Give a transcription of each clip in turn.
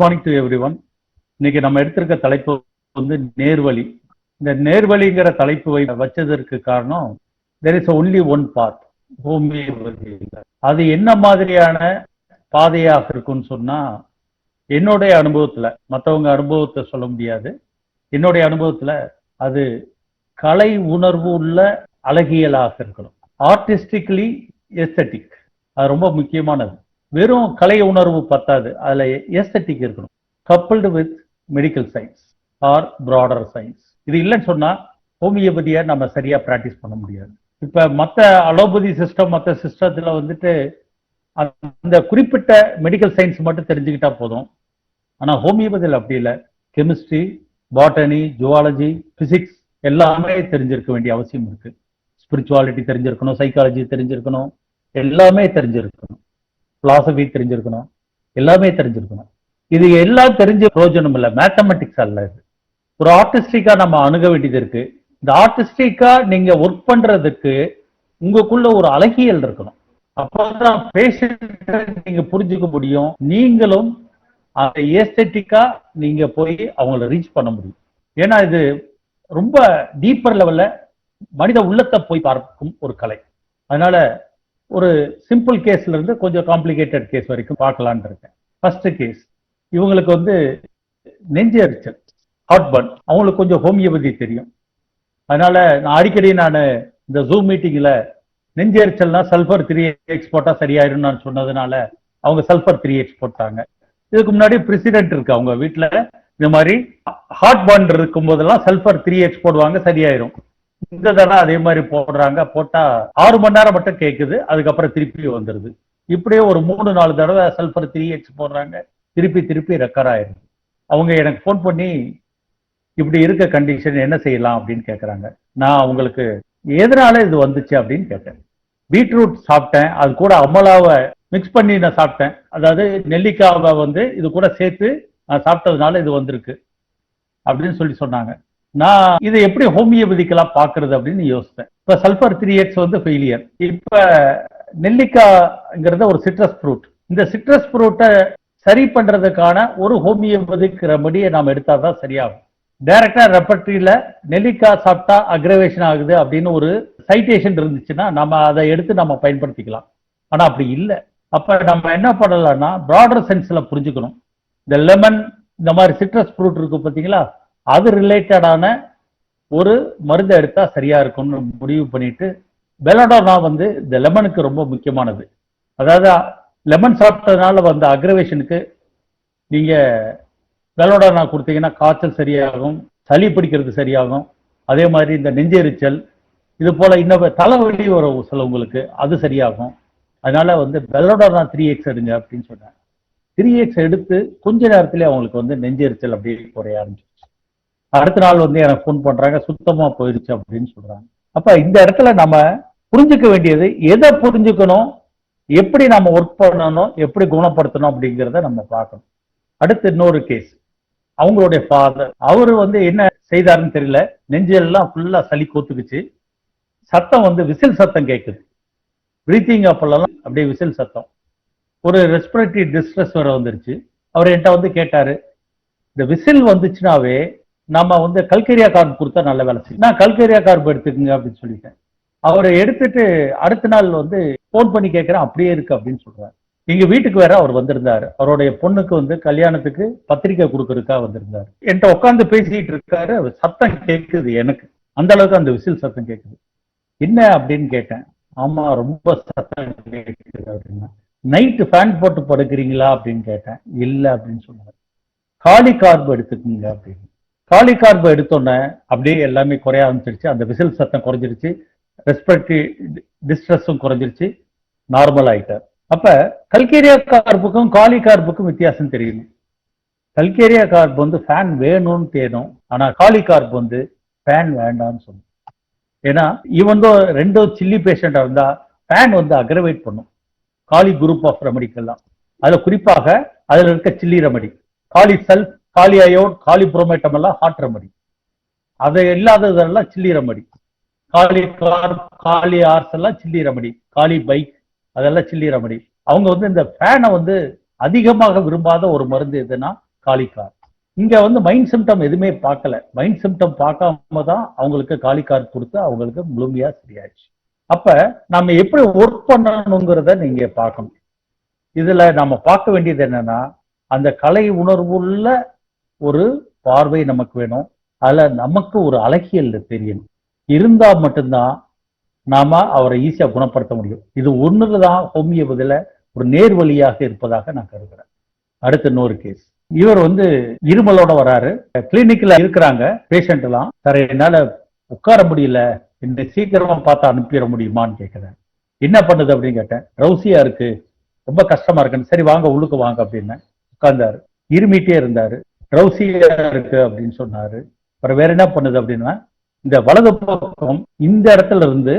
Good morning to every one. இன்னைக்கு நம்ம எடுத்திருக்க தலைப்பு வந்து நேர்வழி. இந்த நேர்வழிங்கிற தலைப்பு வச்சதற்கு காரணம், there is only one path, homeopathy. அது என்ன மாதிரியான பாதையாக இருக்குன்னு சொன்னா, என்னுடைய அனுபவத்துல, மற்றவங்க அனுபவத்தை சொல்ல முடியாது, என்னுடைய அனுபவத்துல அது கலை உணர்வு உள்ள அழகியலாக இருக்கணும். ஆர்டிஸ்டிக்லி எஸ்தட்டிக், அது ரொம்ப முக்கியமானது. வெறும் கலை உணர்வு பத்தாது, அதுல எஸ்தட்டிக் இருக்கணும், coupled with medical science or broader science. இது இல்லைன்னு சொன்னா ஹோமியோபதியை நம்ம சரியா பிராக்டிஸ் பண்ண முடியாது. இப்ப மற்ற அலோபதி சிஸ்டம், மற்ற சிஸ்டத்துல வந்துட்டு அந்த குறிப்பிட்ட மெடிக்கல் சயின்ஸ் மட்டும் தெரிஞ்சுக்கிட்டா போதும். ஆனா ஹோமியோபதியில் அப்படி இல்லை. கெமிஸ்ட்ரி, பாட்டனி, ஜுவாலஜி, பிசிக்ஸ் எல்லாமே தெரிஞ்சிருக்க வேண்டிய அவசியம் இருக்கு. ஸ்பிரிச்சுவாலிட்டி தெரிஞ்சிருக்கணும், சைக்காலஜி தெரிஞ்சிருக்கணும், எல்லாமே தெரிஞ்சிருக்கணும், பிலாசபி தெரிஞ்சிருக்கணும், எல்லாமே தெரிஞ்சிருக்கணும். இது எல்லாம் தெரிஞ்ச பிரயோஜனம் இல்லை, மேத்தமெட்டிக்ஸ் அல்ல. இது ஒரு ஆர்டிஸ்டிக்கா நம்ம அணுக வேண்டியது இருக்கு. இந்த ஆர்டிஸ்டிக்கா நீங்க ஒர்க் பண்றதுக்கு உங்களுக்குள்ள ஒரு அழகியல் இருக்கணும். அப்பதான் பேஷண்ட்டை நீங்க புரிஞ்சுக்க முடியும். நீங்களும் அந்த ஏஸ்தட்டிக்கா நீங்க போய் அவங்கள ரீச் பண்ண முடியும். ஏன்னா இது ரொம்ப டீப்பர் லெவல்ல மனித உள்ளத்தை போய் பார்க்கும் ஒரு கலை. அதனால ஒரு சிம்பிள் கேஸ்ல இருந்து கொஞ்சம் காம்ப்ளிகேட்டட் கேஸ் வரைக்கும் பார்க்கலான் இருக்கேன். ஃபர்ஸ்ட் கேஸ், இவங்களுக்கு வந்து நெஞ்சு எரிச்சல், ஹார்ட் பர்ன். அவங்களுக்கு கொஞ்சம் ஹோமியோபதி தெரியும். அதனால நான் அடிக்கடி இந்த ஜூம் மீட்டிங்ல நெஞ்சு எரிச்சல்னா சல்ஃபர் 3X போட்டா சரியாயிரும் நான் சொன்னதுனால அவங்க சல்ஃபர் 3X போட்டாங்க. இதுக்கு முன்னாடி பிரசிடென்ட் இருக்கு அவங்க வீட்டுல, இந்த மாதிரி ஹார்ட் பர்ன் இருக்கும் போதெல்லாம் சல்ஃபர் 3X போடுவாங்க, சரியாயிரும். இந்த தடவை அதே மாதிரி போடுறாங்க, போட்டா 6 மணி நேரம் மட்டும் கேட்குது, அதுக்கப்புறம் திருப்பி வந்துருது. இப்படியே ஒரு 3-4 தடவை சல்ஃபர் 3X போடுறாங்க, திருப்பி ரெக்கர் ஆயிருக்கு. அவங்க எனக்கு போன் பண்ணி இப்படி இருக்க கண்டிஷன் என்ன செய்யலாம் அப்படின்னு கேட்கறாங்க. நான் அவங்களுக்கு எதனால இது வந்துச்சு அப்படின்னு கேட்டேன். பீட்ரூட் சாப்பிட்டேன், அது கூட அமலாவை மிக்ஸ் பண்ணி நான் சாப்பிட்டேன், அதாவது நெல்லிக்காவை வந்து இது கூட சேர்த்து நான் சாப்பிட்டதுனால இது வந்திருக்கு அப்படின்னு சொன்னாங்க. நான் இதை எப்படி ஹோமியோபதிக்கலா பாக்குறது அப்படின்னு யோசித்தேன். இப்ப சல்ஃபர் 3X வந்து ஃபெயிலியர். இப்ப நெல்லிக்காய்ங்கிறத ஒரு சிட்ரஸ் ஃப்ரூட். இந்த சிட்ரஸ் ஃப்ரூட்டை சரி பண்றதுக்கான ஒரு ஹோமியோபதிக் ரெமடியை நாம் எடுத்தாதான் சரியாகும். டைரக்டா ரெப்பர்டரியில நெல்லிக்காய் சாப்பிட்டா அக்ரவேஷன் ஆகுது அப்படின்னு ஒரு சைட்டேஷன் இருந்துச்சுன்னா நம்ம அதை எடுத்து நம்ம பயன்படுத்திக்கலாம். ஆனா அப்படி இல்லை. அப்ப நம்ம என்ன பண்ணலாம்னா ப்ராடர் சென்ஸ்ல புரிஞ்சுக்கணும். இந்த லெமன், இந்த மாதிரி சிட்ரஸ் ஃப்ரூட் இருக்கு பார்த்தீங்களா, அது ரிலேட்டடான ஒரு மருந்து எடுத்தா சரியா இருக்கும்னு முடிவு பண்ணிட்டு, பெலடோனா வந்து இந்த லெமனுக்கு ரொம்ப முக்கியமானது. அதாவது லெமன் சாப்பிட்டதுனால வந்த அக்ரவேஷனுக்கு நீங்க பெலடோனா கொடுத்தீங்கன்னா காய்ச்சல் சரியாகும், சளி பிடிக்கிறது சரியாகும், அதே மாதிரி இந்த நெஞ்செரிச்சல், இது போல இன்னும் தலைவலி வரும் சிலவங்களுக்கு, அது சரியாகும். அதனால வந்து பெலடோனா 3X எடுங்க அப்படின்னு சொன்னேன். 3X எடுத்து கொஞ்ச நேரத்திலே அவங்களுக்கு வந்து நெஞ்செரிச்சல் அப்படியே குறைய ஆரம்பிச்சிருச்சு. அடுத்த நாள் வந்து எனக்கு போன் பண்றாங்க, சுத்தமா போயிடுச்சு அப்படின்னு சொல்றாங்க. அப்ப இந்த இடத்துல நம்ம புரிஞ்சுக்க வேண்டியது, எதை புரிஞ்சுக்கணும், எப்படி நம்ம ஒர்க் பண்ணணும், எப்படி குணப்படுத்தணும் அப்படிங்கிறத நம்ம பார்க்கணும். அடுத்து இன்னொரு கேஸ், அவங்களுடைய ஃபாதர், அவரு வந்து என்ன செய்தாருன்னு தெரியல, நெஞ்செல்லாம் ஃபுல்லா சளி கோத்துக்குச்சு, சத்தம் வந்து விசில் சத்தம் கேட்குது, பிரீத்திங் அப்பெல்லாம் அப்படியே விசில் சத்தம், ஒரு ரெஸ்பிரேட்டரி டிஸ்ட்ரெஸ் வர வந்துருச்சு. அவர் என்கிட்ட வந்து கேட்டாரு, இந்த விசில் வந்துச்சுனாவே நம்ம வந்து கல்கரியா கார்பு கொடுத்தா நல்ல வேலை செய்யும், நான் கல்கரியா கார்பு எடுத்துக்கங்க அப்படின்னு சொல்லிட்டேன். அவரை எடுத்துட்டு அடுத்த நாள் வந்து போன் பண்ணி கேட்கிறேன், அப்படியே இருக்கு அப்படின்னு சொல்றாரு. எங்க வீட்டுக்கு வேற அவர் வந்திருந்தாரு, அவருடைய பொண்ணுக்கு வந்து கல்யாணத்துக்கு பத்திரிக்கை கொடுக்கறதுக்கா வந்திருந்தாரு. என்கிட்ட உட்காந்து பேசிட்டு இருக்காரு, சத்தம் கேட்குது, எனக்கு அந்த அளவுக்கு அந்த விசில் சத்தம் கேட்குது. என்ன அப்படின்னு கேட்டேன். ஆமா ரொம்ப சத்தம் கேட்குது அப்படின்னா. நைட்டு ஃபேன் போட்டு படுக்கிறீங்களா அப்படின்னு கேட்டேன். இல்ல அப்படின்னு சொன்னாரு. காலி கார்பு எடுத்துக்கீங்க அப்படின்னு. காலி கார்பு எடுத்தோன்னே அப்படியே எல்லாமே குறைய ஆரம்பிச்சிருச்சு, அந்த விசில் சத்தம் குறைஞ்சிருச்சு, ரெஸ்பிரேட்டரி டிஸ்ட்ரெஸும் குறைஞ்சிருச்சு, நார்மல் ஆயிட்டார். அப்ப கல்கேரியா கார்புக்கும் காலி கார்புக்கும் வித்தியாசம் தெரியணும். கல்கேரியா கார்பு வந்து ஃபேன் வேணும்னு தேடும், ஆனா காலி கார்பு வந்து ஃபேன் வேண்டாம்னு சொல்லும். ஏன்னா இவன் ரெண்டும் சில்லி பேஷண்டா இருந்தா ஃபேன் வந்து அக்ரவேட் பண்ணும். காலி குரூப் ஆஃப் ரெமடிக்கெல்லாம், அதுல குறிப்பாக அதுல இருக்க சில்லி ரெமடி, காலி செல்ஃப், காலி அயோட், காலி புரோமேட்டம் எல்லாம் ஹாட் ரெமடி, அது இல்லாததெல்லாம் சில்லி ரெமடி. காலி கார்ப், காலி ஆர்ஸ் எல்லாம் சில்லி ரெமடி, காலி பைக் அதெல்லாம் சில்லி ரெமடி. அவங்க வந்து இந்த ஃபேனை வந்து அதிகமாக விரும்பாத ஒரு மருந்து எதுனா காலிகார். இங்க வந்து மைண்ட் சிம்டம் எதுவுமே பார்க்கல, மைண்ட் சிம்டம் பார்க்காம தான் அவங்களுக்கு காலிகார் கொடுத்து அவங்களுக்கு முழுமையா சரியாயிடுச்சு. அப்ப நம்ம எப்படி ஒர்க் பண்ணணுங்கிறத நீங்க பார்க்கணும். இதுல நம்ம பார்க்க வேண்டியது என்னன்னா, அந்த கலை உணர்வுள்ள ஒரு பார்வை நமக்கு வேணும். அதுல நமக்கு ஒரு அழகியல் தெரியணும். இருந்தா மட்டும்தான் நாம அவரை ஈஸியா குணப்படுத்த முடியும். இது ஒண்ணுதான் ஹோமியோபதியில ஒரு நேர்வழியாக இருப்பதாக நான் கருதுறேன். அடுத்து இன்னொரு கேஸ். இவர் வந்து இருமலோட வராரு, கிளினிக்ல இருக்கிறாங்க பேஷண்ட் எல்லாம். சார் என்னால உட்கார முடியல, இந்த சீக்கிரமா பார்த்து அனுப்பிட முடியுமான்னு கேட்கிறேன். என்ன பண்ணுது அப்படின்னு கேட்டேன். ரவுசியா இருக்கு, ரொம்ப கஷ்டமா இருக்குன்னு. சரி வாங்க உள்ளுக்கு வாங்க அப்படின்னு உட்கார்ந்தாரு. இருமிட்டே இருந்தாரு. ரவுசியா இருக்கு அப்படின்னு சொன்னாரு. அப்புறம் வேற என்ன பண்ணுது அப்படின்னா, இந்த வலது பக்கம் இந்த இடத்துல இருந்து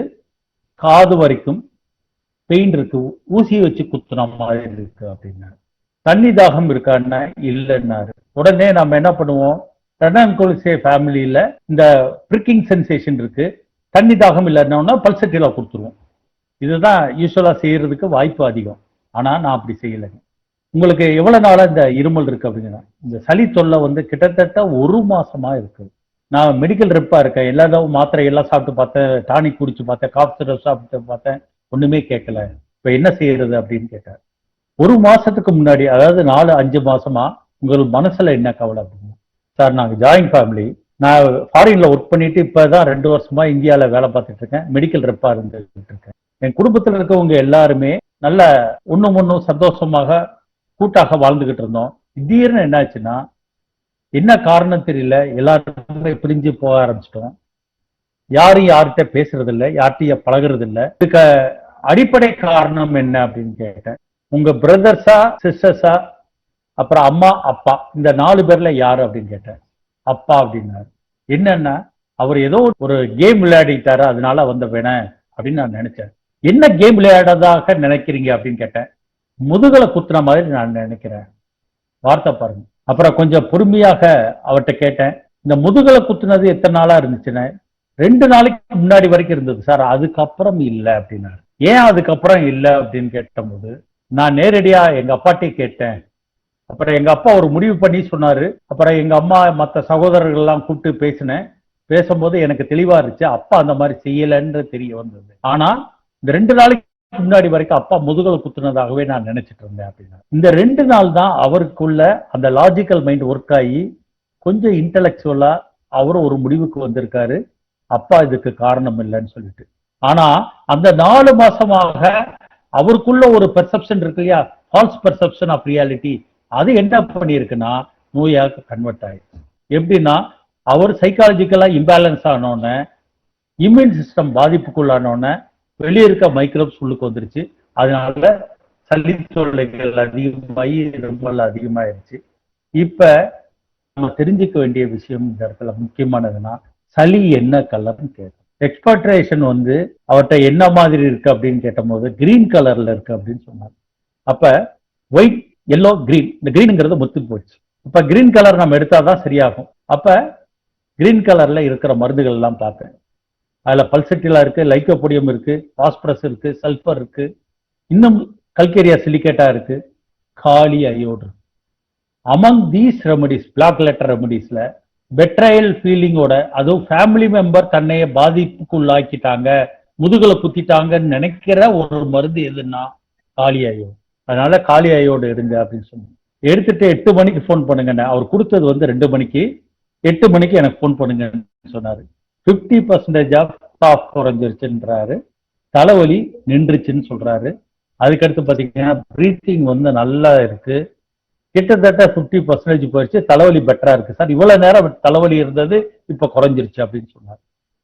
காது வரைக்கும் பெயின் இருக்கு, ஊசி வச்சு குத்துன மாதிரி இருக்கு அப்படின்னாரு. தண்ணி தாகம் இருக்கான்னா இல்லைன்னாரு. உடனே நம்ம என்ன பண்ணுவோம், ரெனான்கோலிசே ஃபேமிலியில இந்த பிரிக்கிங் சென்சேஷன் இருக்கு, தண்ணி தாகம் இல்லைன்னா பல்சட்டிலா கொடுத்துருவோம். இதுதான் யூஸ்வலா செய்யறதுக்கு வாய்ப்பு அதிகம். ஆனா நான் அப்படி செய்யலைங்க. உங்களுக்கு எவ்வளவு நாளா இந்த இருமல் இருக்கு அப்படின்னா, இந்த சளி தொல்லை வந்து கிட்டத்தட்ட 1 மாசமா இருக்கு. நான் மெடிக்கல் ரெப்பா இருக்கேன், எல்லாரும் மாத்திரை எல்லாம் சாப்பிட்டு பார்த்தேன், டானிக் குடிச்சு பார்த்தேன், காஃப் சிரப் சாப்பிட்டு பார்த்தேன், ஒண்ணுமே கேட்கல. இப்ப என்ன செய்யறது அப்படின்னு கேட்டார். 1 மாசத்துக்கு முன்னாடி, அதாவது 4-5 மாசமா உங்கள் மனசுல என்ன கவலை அப்படின்னு. சார் நாங்க ஜாயிண்ட் ஃபேமிலி, நான் ஃபாரின்ல ஒர்க் பண்ணிட்டு இப்பதான் 2 வருஷமா இந்தியால வேலை பார்த்துட்டு இருக்கேன், மெடிக்கல் ரெப்பா இருந்துட்டு இருக்கேன். என் குடும்பத்துல இருக்கவங்க எல்லாருமே நல்ல ஒண்ணும் சந்தோஷமாக கூட்டாக வாழ்ந்துகிட்டு இருந்தோம். திடீர்னு என்னாச்சுன்னா, என்ன காரணம் தெரியல, எல்லாருமே பிரிஞ்சு போக ஆரம்பிச்சிட்டோம். யாரும் யார்கிட்ட பேசுறது இல்லை, யார்கிட்டயும் பழகுறது இல்லை. இதுக்கு அடிப்படை காரணம் என்ன அப்படின்னு கேட்டேன். உங்க பிரதர்ஸா சிஸ்டர்ஸா, அப்புறம் அம்மா அப்பா, இந்த 4 பேர்ல யாரு அப்படின்னு கேட்டேன். அப்பா அப்படின்னாரு. என்னன்னா, அவர் ஏதோ ஒரு கேம் விளையாடிட்டாரு, அதனால வந்த வேண அப்படின்னு நான் நினைச்சேன். என்ன கேம் விளையாடதாக நினைக்கிறீங்க அப்படின்னு கேட்டேன். முதுகலை குத்துன மாதிரி நான் நினைக்கிறேன். வார்த்தை பாருங்க. அப்புறம் கொஞ்சம் பொறுமையாக அவர்கிட்ட கேட்டேன், இந்த முதுகலை குத்துனது எத்தனை நாளா இருந்துச்சுன்னு. 2 நாளைக்கு முன்னாடி வரைக்கும் இருந்தது சார், அதுக்கப்புறம் இல்லை அப்படின்னாரு. ஏன் அதுக்கப்புறம் இல்லை அப்படின்னு கேட்டபோது, நான் நேரடியா எங்க அப்பாட்டே கேட்டேன். அப்புறம் எங்க அப்பா ஒரு முடிவு பண்ணி சொன்னாரு. அப்புறம் எங்க அம்மா மற்ற சகோதரர்கள் எல்லாம் கூப்பிட்டு பேசினேன். பேசும்போது எனக்கு தெளிவா இருந்துச்சு, அப்பா அந்த மாதிரி செய்யலன்னு தெரிய வந்தது. ஆனா இந்த 2 நாளைக்கு முன்னாடி வரைக்கும் அப்பா முதுகலை குத்துனதாகவே நான் நினைச்சிட்டு இருந்தேன் அப்படின்னா. இந்த 2 நாள் தான் அவருக்குள்ள அந்த லாஜிக்கல் மைண்ட் ஒர்க் ஆகி கொஞ்சம் இன்டலெக்சுவலா அவரும் ஒரு முடிவுக்கு வந்திருக்காரு, அப்பா இதுக்கு காரணம் இல்லைன்னு சொல்லிட்டு. ஆனா அந்த 4 மாசமாக அவருக்குள்ள ஒரு பெர்செப்ஷன் இருக்கு இல்லையா, ஃபால்ஸ் பெர்செப்ஷன் ஆஃப் ரியாலிட்டி, அது என்ன பண்ணிருக்குன்னா நோயாக கன்வெர்ட் ஆயிடுச்சு. எப்படின்னா, அவர் சைக்காலஜிக்கலா இம்பேலன்ஸ் ஆனோன்னு, இம்யூன் சிஸ்டம் பாதிப்புக்குள்ளானோன்னு வெளியே இருக்க மைக்ரோப்ஸ் உள்ளுக்கு வந்துருச்சு. அதனால சளி தொல்லைகள் அதிகமாகி ரொம்ப அதிகமாயிருச்சு. இப்ப நம்ம தெரிஞ்சுக்க வேண்டிய விஷயம் இந்த இடத்துல முக்கியமானதுன்னா, சளி என்ன கலர்னு கேட்கும். எக்ஸ்பெக்டேஷன் வந்து அவர்கிட்ட என்ன மாதிரி இருக்கு அப்படின்னு கேட்டபோது கிரீன் கலர்ல இருக்கு அப்படின்னு சொன்னாங்க. அப்ப ஒயிட், எல்லோ, கிரீன், இந்த கிரீனுங்கிறது முத்து போச்சு. அப்ப கிரீன் கலர் நம்ம எடுத்தாதான் சரியாகும். அப்ப கிரீன் கலர்ல இருக்கிற மருந்துகள் எல்லாம் பார்த்தேன். அதுல பல்செட்டிலா இருக்கு, லைக்கோபோடியம் இருக்கு, பாஸ்பரஸ் இருக்கு, சல்பர் இருக்கு, இன்னும் கல்கேரியா சிலிகேட்டா இருக்கு, kali iod. Among these remedies, black letter ரெமடிஸ்ல பெட்ரையல் ஃபீலிங்கோட, அதுவும் ஃபேமிலி மெம்பர் தன்னைய பாதிப்புக்கு உள்ளாக்கிட்டாங்க, முதுகலை குத்திட்டாங்கன்னு நினைக்கிற ஒரு மருந்து எதுன்னா காலி அயோடு. அதனால காலி அயோடு எடுங்க அப்படின்னு சொன்னாங்க. எடுத்துட்டு 8 மணிக்கு போன் பண்ணுங்க. அவர் கொடுத்தது வந்து 2 மணிக்கு, 8 மணிக்கு எனக்கு போன் பண்ணுங்கன்னு சொன்னாரு. 50% ஆஃப் குறைஞ்சிருச்சுன்றாரு, தலைவலி நின்றுச்சுன்னு சொல்றாரு. அதுக்கடுத்து பாத்தீங்கன்னா பிரீத்திங் வந்து நல்லா இருக்கு, கிட்டத்தட்ட 50% போயிடுச்சு, தலைவலி பெட்டரா இருக்கு சார், இவ்வளவு நேரம் தலைவலி இருந்தது இப்ப குறைஞ்சிருச்சு அப்படின்னு சொன்னார்.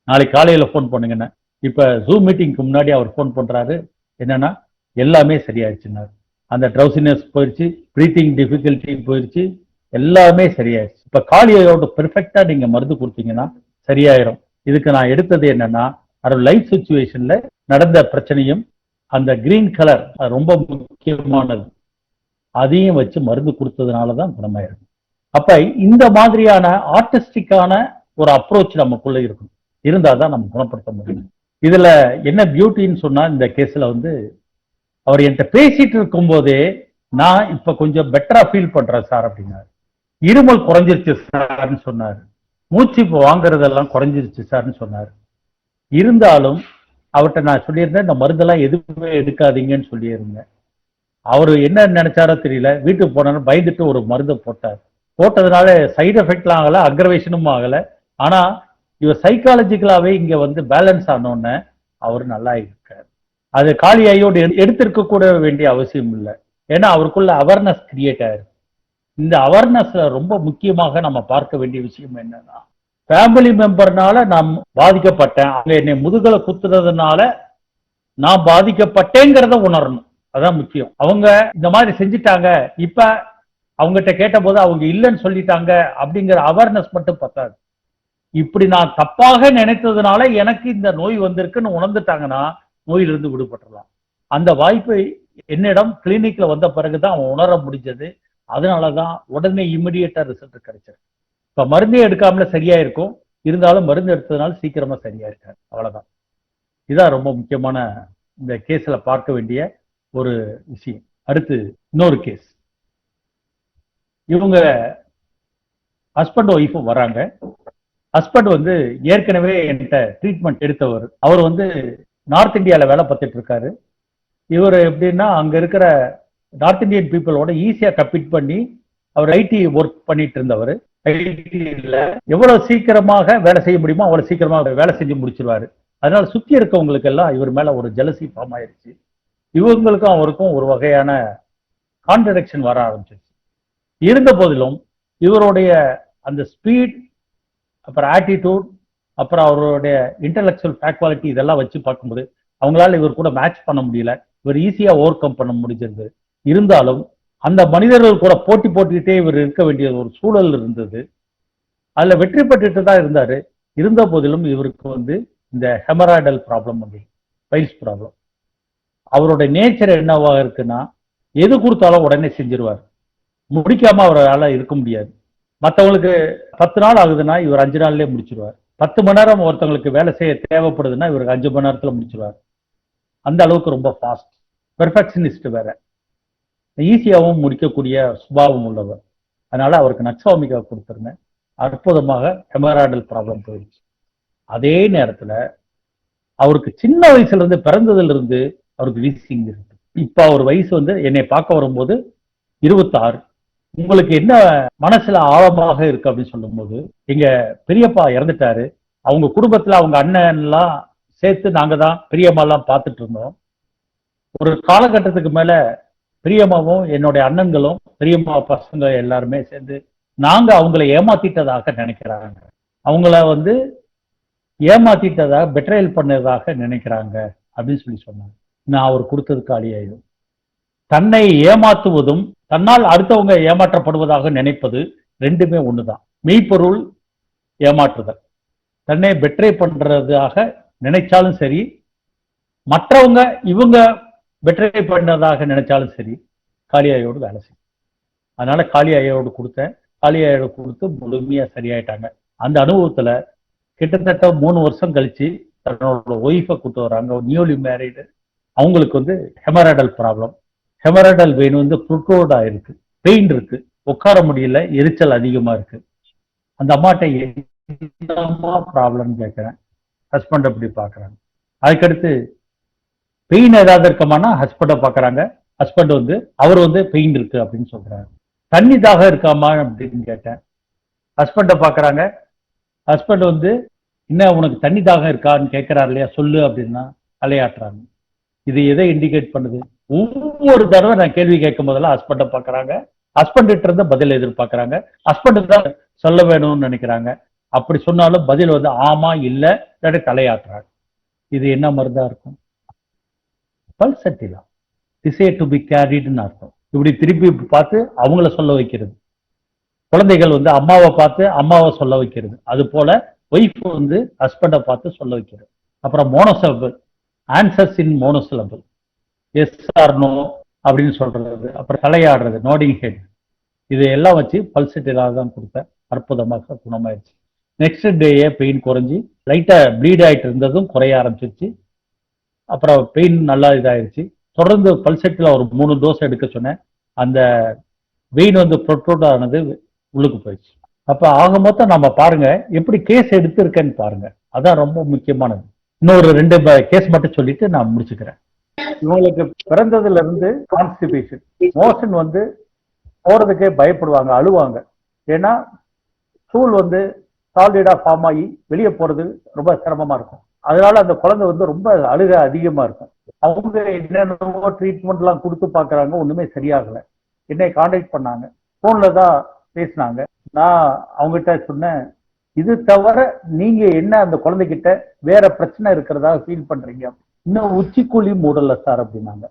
நாளைக்கு காலையில போன் பண்ணுங்கன்னு. இப்ப ஜூம் மீட்டிங்க்கு முன்னாடி அவர் போன் பண்றாரு, என்னன்னா எல்லாமே சரியாயிடுச்சுன்னாரு. அந்த ட்ரௌசினஸ் போயிடுச்சு, பிரீத்திங் டிஃபிகல்ட்டி போயிடுச்சு, எல்லாமே சரியாயிடுச்சு. இப்ப காலியோட பெர்ஃபெக்டா நீங்க மருந்து கொடுத்தீங்கன்னா சரியாயிரும். இதுக்கு நான் எடுத்தது என்னன்னா, அவரோட லைஃப் சிச்சுவேஷன்ல நடந்த பிரச்சனையும் அந்த கிரீன் கலர் ரொம்ப முக்கியமானது, அதையும் வச்சு மருந்து கொடுத்ததுனாலதான் குணமாயிருக்கு. அப்ப இந்த மாதிரியான ஆர்டிஸ்டிக்கான ஒரு அப்ரோச் நமக்குள்ள இருக்கும், இருந்தாதான் நம்ம குணப்படுத்த முடியும். இதுல என்ன பியூட்டின்னு சொன்னா, இந்த கேஸ்ல வந்து அவர் என்கிட்ட பேசிட்டு இருக்கும் போதே நான் இப்ப கொஞ்சம் பெட்டரா ஃபீல் பண்றேன் சார் அப்படின்னாரு. இருமல் குறைஞ்சிருச்சு சார்னு சொன்னார். மூச்சு இப்போ வாங்குறதெல்லாம் குறைஞ்சிருச்சு சார்னு சொன்னார். இருந்தாலும் அவர்கிட்ட நான் சொல்லியிருந்தேன், இந்த மருந்தெல்லாம் எதுவுமே எடுக்காதீங்கன்னு சொல்லியிருந்தேன். அவரு என்ன நினைச்சாரோ தெரியல, வீட்டுக்கு போனாலும் பயந்துட்டு ஒரு மருந்தை போட்டார். போட்டதுனால சைடு எஃபெக்ட்லாம் ஆகல, அக்ரவேஷனும் ஆகல. ஆனா இவர் சைக்காலஜிக்கலாவே இங்க வந்து பேலன்ஸ் ஆனோன்னு அவர் நல்லா இருக்கார். அது காளியாயோடு எடுத்திருக்க கூட வேண்டிய அவசியம் இல்லை. ஏன்னா அவருக்குள்ள அவேர்னஸ் கிரியேட் ஆயிருக்கு. இந்த அவேர்னஸ் ரொம்ப முக்கியமாக நம்ம பார்க்க வேண்டிய விஷயம் என்னன்னா, ஃபேமிலி மெம்பர்னால நான் பாதிக்கப்பட்டேன், அவங்க என்னை முதுகலை குத்துறதுனால நான் பாதிக்கப்பட்டேங்கிறத உணரணும். அதான் முக்கியம். அவங்க இந்த மாதிரி செஞ்சுட்டாங்க, இப்ப அவங்ககிட்ட கேட்ட போது அவங்க இல்லைன்னு சொல்லிட்டாங்க அப்படிங்கிற அவேர்னஸ் மட்டும் பத்தாது. இப்படி நான் தப்பாக நினைத்ததுனால எனக்கு இந்த நோய் வந்திருக்குன்னு உணர்ந்துட்டாங்கன்னா நோயிலிருந்து விடுபட்டுறலாம். அந்த வாய்ப்பை என்னிடம் கிளினிக்ல வந்த பிறகுதான் அவன் உணர முடிஞ்சது. அதனாலதான் உடனே இமிடியேட்டா ரிசல்ட் கிடைச்சது. இப்ப மருந்தே எடுக்காமல சரியா இருக்கும், இருந்தாலும் மருந்து எடுத்ததுனால சீக்கிரமா சரியா இருக்காது. அவ்வளவுதான். இதான் ரொம்ப முக்கியமான இந்த கேஸ்ல பார்க்க வேண்டிய ஒரு விஷயம். அடுத்து இன்னொரு கேஸ். இவங்க ஹஸ்பண்ட் ஒய்ஃபும் வராங்க. ஹஸ்பண்ட் வந்து ஏற்கனவே என்கிட்ட ட்ரீட்மெண்ட் எடுத்தவர். அவர் வந்து நார்த் இந்தியாவில் வேலை பார்த்துட்டு இருக்காரு. இவர் எப்படின்னா அங்க இருக்கிற நார்த் இந்தியன் பீப்புளோட ஈஸியா கம்பீட் பண்ணி அவர் ஐடி ஒர்க் பண்ணிட்டு இருந்தவர். ஐடியில் எவ்வளவு சீக்கிரமாக வேலை செய்ய முடியுமோ அவ்வளவு சீக்கிரமாக வேலை செஞ்சு முடிச்சிருவாரு. அதனால சுத்தி இருக்கவங்களுக்கு எல்லாம் இவர் மேல ஒரு ஜெலசி ஃபார்ம் ஆயிருச்சு. இவங்களுக்கும் அவருக்கும் ஒரு வகையான கான்ட்ரடிக்ஷன் வர ஆரம்பிச்சிருச்சு. இருந்த போதிலும் இவருடைய அந்த ஸ்பீட், அப்புறம் ஆட்டிடியூட், அப்புறம் அவருடைய இன்டெலெக்சுவல் ஃபேக்வாலிட்டி இதெல்லாம் வச்சு பார்க்கும்போது அவங்களால இவர் கூட மேட்ச் பண்ண முடியல. இவர் ஈஸியா ஓவர் கம் பண்ண முடிஞ்சது. இருந்தாலும் அந்த மனிதர்கள் கூட போட்டி போட்டுக்கிட்டே இவர் இருக்க வேண்டிய ஒரு சூழல் இருந்தது. அதுல வெற்றி பெற்றுட்டு தான் இருந்தாரு. இருந்த போதிலும் இவருக்கு வந்து இந்த ஹெமராய்டல் ப்ராப்ளம் வந்து பைல்ஸ் ப்ராப்ளம். அவருடைய நேச்சர் என்னவா இருக்குன்னா, எது கொடுத்தாலும் உடனே செஞ்சிருவார். முடிக்காம அவரால் இருக்க முடியாது. மற்றவங்களுக்கு 10 நாள் ஆகுதுன்னா இவர் 5 நாள்லயே முடிச்சிருவார். 10 மணி நேரம் ஒருத்தவங்களுக்கு வேலை செய்ய தேவைப்படுதுன்னா இவருக்கு 5 மணி நேரத்துல முடிச்சிருவார். அந்த அளவுக்கு ரொம்ப ஃபாஸ்ட். பெர்ஃபெக்ஷனிஸ்ட் வேற. ஈஸியாகவும் முடிக்கக்கூடிய சுபாவம் உள்ளவர். அதனால அவருக்கு நக்ஸாமிகா கொடுத்துருந்தேன். அற்புதமாக ஹெமராய்டல் ப்ராப்ளம் போயிடுச்சு. அதே நேரத்துல அவருக்கு சின்ன வயசுல இருந்து, பிறந்ததுல இருந்து அவருக்கு வீசிங் இருக்கு. இப்ப அவர் வயசு வந்து என்னை பார்க்க வரும்போது 26. உங்களுக்கு என்ன மனசுல ஆழமாக இருக்கு அப்படின்னு சொல்லும் போது, எங்க பெரியப்பா இறந்துட்டாரு. அவங்க குடும்பத்துல அவங்க அண்ணன் எல்லாம் சேர்த்து நாங்க தான் பெரியம்மா எல்லாம் பார்த்துட்டு இருந்தோம். ஒரு காலகட்டத்துக்கு மேல பெரியம்மாவும் என்னுடைய அண்ணன்களும் பெரியம்மா பசங்க எல்லாருமே சேர்ந்து நாங்க அவங்கள ஏமாத்திட்டதாக நினைக்கிறாங்க. அவங்கள வந்து ஏமாத்திட்டதாக, பெட்ரையல் பண்ணதாக நினைக்கிறாங்க அப்படின்னு சொல்லி சொன்னாங்க. நான் அவர் கொடுத்ததுக்கு அழியாயிடும். தன்னை ஏமாத்துவதும் தன்னால் அடுத்தவங்க ஏமாற்றப்படுவதாக நினைப்பது ரெண்டுமே ஒண்ணுதான். மெய்ப்பொருள் ஏமாற்றுதல். தன்னை பெட்ரை பண்றதாக நினைச்சாலும் சரி, மற்றவங்க இவங்க பெட்ரை பண்ணதாக நினைச்சாலும் சரி, காளியாயோடு வேலை செய்யும். அதனால காளியாயோடு கொடுத்தேன். காளியாயோடு கொடுத்து முழுமையா சரியாயிட்டாங்க. அந்த அனுபவத்துல கிட்டத்தட்ட 3 வருஷம் கழிச்சு தன்னோட ஒய்ஃபை கூட்டு வராங்க, நியூலி மேரிடு. அவங்களுக்கு வந்து ஹெமராய்டல் ப்ராப்ளம். ஹெமராய்டல் வெயின் வந்து ப்ரொட்ரூட் இருக்கு, பெயின் இருக்கு, உட்கார முடியல, எரிச்சல் அதிகமா இருக்கு. அந்த அம்மாட்ட என்னமா ப்ராப்ளம் கேட்கிறேன். ஹஸ்பண்ட் அப்படி பாக்குறாங்க. அதுக்கடுத்து பெயின் ஏதாவது இருக்கமானா ஹஸ்பண்டை பாக்குறாங்க. ஹஸ்பண்ட் வந்து அவர் வந்து பெயின் இருக்கு அப்படின்னு சொல்றாங்க. தண்ணி தாக இருக்காமா அப்படின்னு கேட்டேன். ஹஸ்பண்டை பாக்குறாங்க. ஹஸ்பண்ட் வந்து என்ன உனக்கு தண்ணி தாகம் இருக்கான்னு கேட்கிறாரு இல்லையா, சொல்லு அப்படின்னா தலையாட்டுறாங்க. இது எதை இண்டிகேட் பண்ணுது? ஒவ்வொரு தடவை நான் கேள்வி கேட்கும் போதெல்லாம் ஹஸ்பண்டை பாக்குறாங்க. ஹஸ்பண்ட் கிட்ட இருந்து பதில் எதிர்பார்க்கறாங்க. ஹஸ்பண்ட் தான் சொல்ல வேணும்னு நினைக்கிறாங்க. அப்படி சொன்னாலும் பதில் வந்து ஆமா இல்ல தலையாட்டுறாங்க. இது என்ன மருந்தா இருக்கும்? பல்சட்டிலா திசை டு பி கேரிட்னு அர்த்தம். இப்படி திருப்பி பார்த்து அவங்கள சொல்ல வைக்கிறது. குழந்தைகள் வந்து அம்மாவை பார்த்து அம்மாவை சொல்ல வைக்கிறது. அது போல ஒய்ஃப் வந்து ஹஸ்பண்டை பார்த்து சொல்ல வைக்கிறது. அப்புறம் monosyllable, answers in monosyllable, yes or no அப்படின்னு சொல்றது. அப்புறம் தலையாடுறது, நோடிங் ஹெட். இதையெல்லாம் வச்சு பல்சட்டிலாக தான் கொடுத்தேன். அற்புதமாக குணமாயிருச்சு. நெக்ஸ்ட் டேயே பெயின் குறைஞ்சி, லைட்டா ப்ளீட் ஆயிட்டு இருந்ததும் குறைய ஆரம்பிச்சிருச்சு. அப்புறம் பெயின் நல்லா இதாயிருச்சு. தொடர்ந்து பல்செட்டில் ஒரு 3 டோஸ் எடுக்க சொன்னேன். அந்த வெயின் வந்து ப்ரொட்ரூட் ஆனது உள்ளுக்கு போயிடுச்சு. அப்ப ஆக மொத்தம் நம்ம பாருங்க எப்படி கேஸ் எடுத்திருக்கேன்னு பாருங்க. அதான் ரொம்ப முக்கியமானது. இன்னொரு 2 கேஸ் மட்டும் சொல்லிட்டு நான் முடிச்சுக்கிறேன். இவங்களுக்கு பிறந்ததுல இருந்து கான்ஸ்டிபேஷன், மோஷன் போறதுக்கே பயப்படுவாங்க, அழுவாங்க. ஏன்னா ஸ்டூல் சாலிடா ஃபார்ம் ஆகி வெளியே போறது ரொம்ப சிரமமா இருக்கும். அதனால அந்த குழந்தை ரொம்ப அழுக அதிகமா இருக்கும். அவங்க என்னென்னவோ ட்ரீட்மெண்ட் எல்லாம் கொடுத்து பாக்குறாங்க, ஒண்ணுமே சரியாகல. என்னை கான்டாக்ட் பண்ணாங்க, போன்ல தான் பேசினாங்க. நான் அவங்ககிட்ட சொன்னேன், இது தவிர நீங்க என்ன அந்த குழந்தைகிட்ட வேற பிரச்சனை இருக்கிறதா ஃபீல் பண்றீங்க? இன்னும் உச்சிக்குழி மூடல சார் அப்படின்னாங்க.